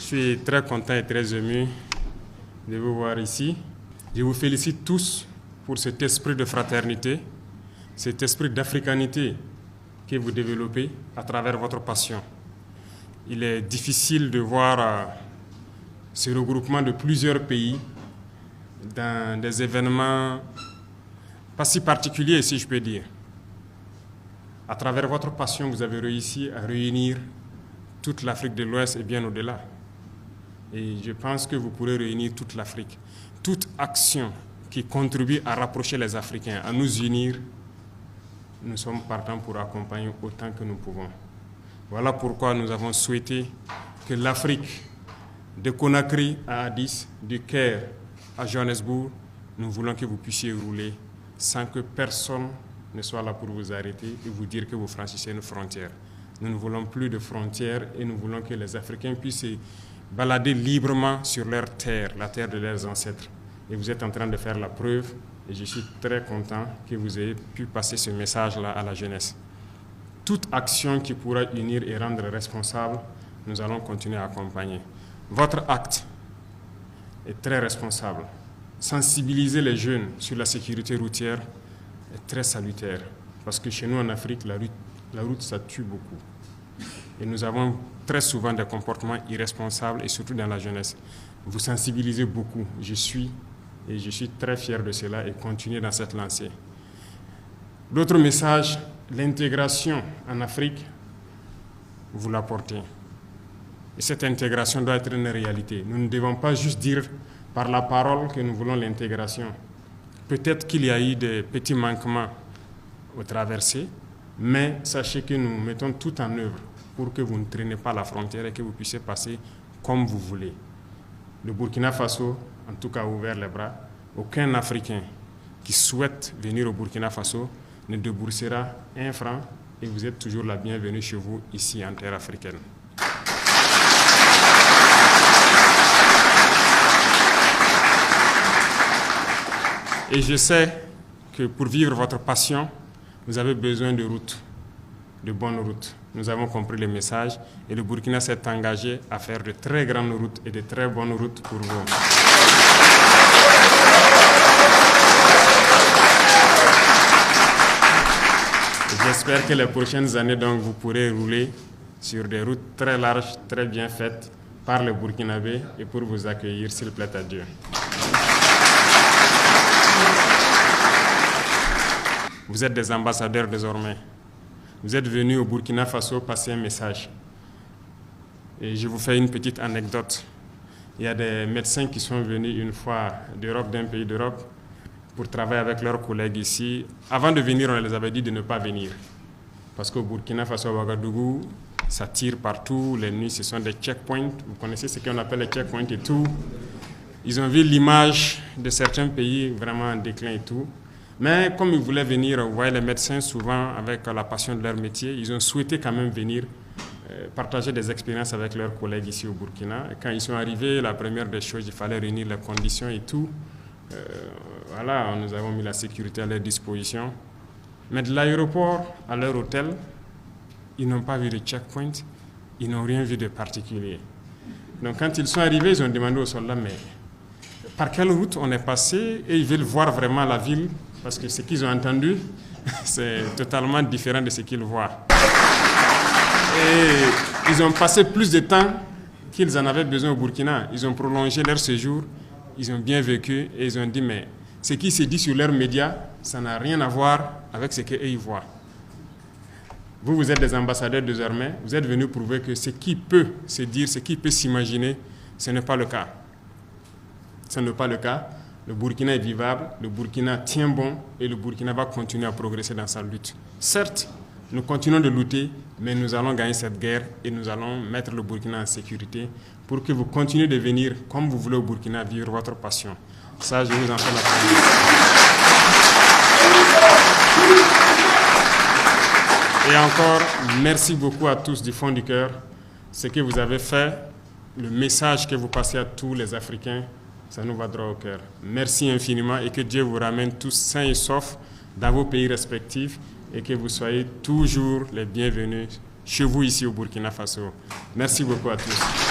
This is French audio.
suis très content et très ému de vous voir ici. Je vous félicite tous pour cet esprit de fraternité, cet esprit d'africanité que vous développez à travers votre passion. Il est difficile de voir ce regroupement de plusieurs pays dans des événements pas si particuliers, si je peux dire. À travers votre passion, vous avez réussi à réunir toute l'Afrique de l'Ouest et bien au-delà. Et je pense que vous pourrez réunir toute l'Afrique. Toute action qui contribue à rapprocher les Africains, à nous unir, nous sommes partants pour accompagner autant que nous pouvons. Voilà pourquoi nous avons souhaité que l'Afrique, de Conakry à Addis, du Caire à Johannesburg, nous voulons que vous puissiez rouler sans que personne ne soit là pour vous arrêter et vous dire que vous franchissez une frontière. Nous ne voulons plus de frontières et nous voulons que les Africains puissent se balader librement sur leur terre, la terre de leurs ancêtres. Et vous êtes en train de faire la preuve et je suis très content que vous ayez pu passer ce message-là à la jeunesse. Toute action qui pourra unir et rendre responsable, nous allons continuer à accompagner. Votre acte est très responsable. Sensibiliser les jeunes sur la sécurité routière est très salutaire parce que chez nous en Afrique, la route, ça tue beaucoup. Et nous avons très souvent des comportements irresponsables et surtout dans la jeunesse. Vous sensibilisez beaucoup. Je suis très fier de cela et continuez dans cette lancée. D'autres messages, l'intégration en Afrique, vous l'apportez. Et cette intégration doit être une réalité. Nous ne devons pas juste dire par la parole que nous voulons l'intégration. Peut-être qu'il y a eu des petits manquements aux traversées, mais sachez que nous mettons tout en œuvre pour que vous ne traînez pas la frontière et que vous puissiez passer comme vous voulez. Le Burkina Faso, en tout cas, a ouvert les bras. Aucun Africain qui souhaite venir au Burkina Faso ne déboursera 1 franc et vous êtes toujours la bienvenue chez vous, ici en terre africaine. Et je sais que pour vivre votre passion, vous avez besoin de routes, de bonnes routes. Nous avons compris le message et le Burkina s'est engagé à faire de très grandes routes et de très bonnes routes pour vous. J'espère que les prochaines années, donc, vous pourrez rouler sur des routes très larges, très bien faites par les Burkinabés et pour vous accueillir, s'il plaît à Dieu. Vous êtes des ambassadeurs désormais. Vous êtes venus au Burkina Faso passer un message. Et je vous fais une petite anecdote. Il y a des médecins qui sont venus une fois d'Europe, d'un pays d'Europe, pour travailler avec leurs collègues ici. Avant de venir, on les avait dit de ne pas venir. Parce qu'au Burkina Faso, à Ouagadougou, ça tire partout. Les nuits, ce sont des checkpoints. Vous connaissez ce qu'on appelle les checkpoints et tout. Ils ont vu l'image de certains pays vraiment en déclin et tout. Mais comme ils voulaient venir, vous voyez les médecins souvent avec la passion de leur métier, ils ont souhaité quand même venir partager des expériences avec leurs collègues ici au Burkina. Et quand ils sont arrivés, la première des choses, il fallait réunir les conditions et tout. Voilà, nous avons mis la sécurité à leur disposition. Mais de l'aéroport à leur hôtel, ils n'ont pas vu de checkpoint, ils n'ont rien vu de particulier. Donc quand ils sont arrivés, ils ont demandé aux soldats, mais par quelle route on est passé? Et ils veulent voir vraiment la ville. Parce que ce qu'ils ont entendu, c'est totalement différent de ce qu'ils voient. Et ils ont passé plus de temps qu'ils en avaient besoin au Burkina. Ils ont prolongé leur séjour, ils ont bien vécu et ils ont dit, mais ce qui se dit sur leurs médias, ça n'a rien à voir avec ce qu'eux ils voient. Vous êtes des ambassadeurs désormais, vous êtes venus prouver que ce qui peut se dire, ce qui peut s'imaginer, ce n'est pas le cas. Ce n'est pas le cas. Le Burkina est vivable, le Burkina tient bon et le Burkina va continuer à progresser dans sa lutte. Certes, nous continuons de lutter, mais nous allons gagner cette guerre et nous allons mettre le Burkina en sécurité pour que vous continuez de venir comme vous voulez au Burkina vivre votre passion. Ça, je vous en fais la promesse. Et encore, merci beaucoup à tous du fond du cœur. Ce que vous avez fait, le message que vous passez à tous les Africains, ça nous va droit au cœur. Merci infiniment et que Dieu vous ramène tous sains et saufs dans vos pays respectifs et que vous soyez toujours les bienvenus chez vous ici au Burkina Faso. Merci beaucoup à tous.